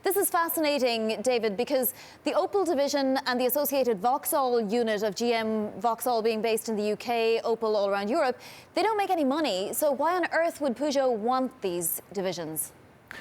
This is fascinating, David, because the Opel division and the associated Vauxhall unit of GM Vauxhall being based in the UK, Opel all around Europe, they don't make any money. So why on earth would Peugeot want these divisions?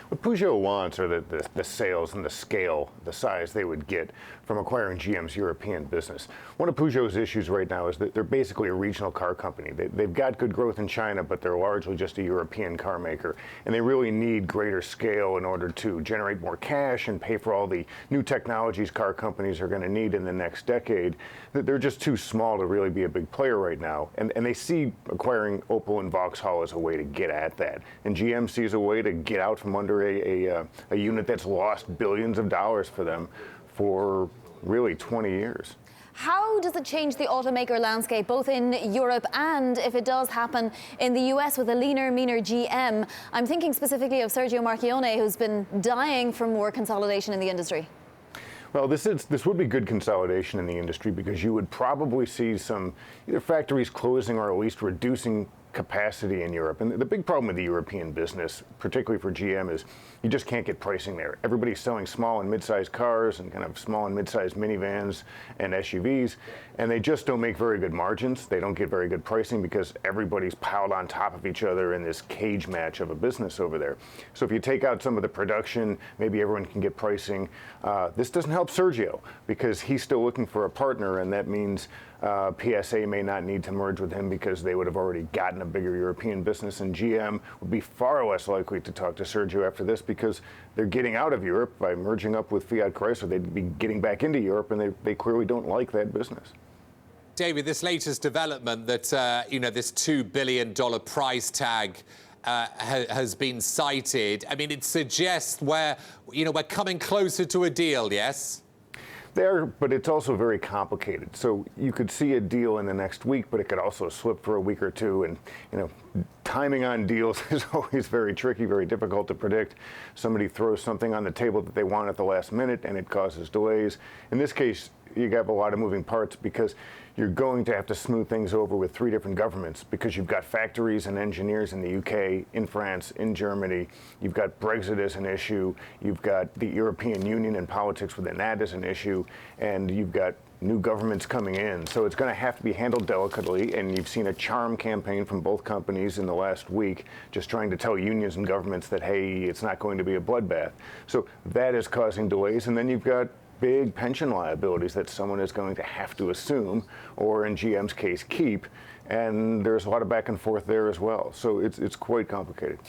What Peugeot wants are the sales and the scale, the size they would get from acquiring GM's European business. One of Peugeot's issues right now is that they're basically a regional car company. They've got good growth in China, but they're largely just a European car maker. And they really need greater scale in order to generate more cash and pay for all the new technologies car companies are going to need in the next decade. They're just too small to really be a big player right now. And they see acquiring Opel and Vauxhall as a way to get at that. And GM sees a way to get out from under a unit that's lost billions of dollars for them for really 20 years. How does it change the automaker landscape, both in Europe and, if it does happen, in the US with a leaner, meaner GM? I'm thinking specifically of Sergio Marchionne, who's been dying for more consolidation in the industry. Well, this would be good consolidation in the industry because you would probably see some either factories closing or at least reducing capacity in Europe. And the big problem with the European business, particularly for GM, is you just can't get pricing there. Everybody's selling small and mid-sized cars and kind of small and mid-sized minivans and SUVs, and they just don't make very good margins. They don't get very good pricing because everybody's piled on top of each other in this cage match of a business over there. So if you take out some of the production, maybe everyone can get pricing. This doesn't help Sergio because he's still looking for a partner, and that means PSA may not need to merge with him because they would have already gotten a bigger European business, and GM would be far less likely to talk to Sergio after this because they're getting out of Europe by merging up with Fiat Chrysler. They'd be getting back into Europe, and they clearly don't like that business. David, this latest development that, this $2 billion price tag has been cited, I mean, it suggests we're coming closer to a deal, yes? There, but it's also very complicated. So you could see a deal in the next week, but it could also slip for a week or two. And, timing on deals is always very tricky, very difficult to predict. Somebody throws something on the table that they want at the last minute, and it causes delays. In this case, you have a lot of moving parts because you're going to have to smooth things over with 3 different governments because you've got factories and engineers in the UK, in France, in Germany. You've got Brexit as an issue. You've got the European Union and politics within that as an issue. And you've got new governments coming in. So it's going to have to be handled delicately. And you've seen a charm campaign from both companies in the last week, just trying to tell unions and governments that, hey, it's not going to be a bloodbath. So that is causing delays. And then you've got big pension liabilities that someone is going to have to assume, or in GM's case, keep. And there's a lot of back and forth there as well. So it's quite complicated.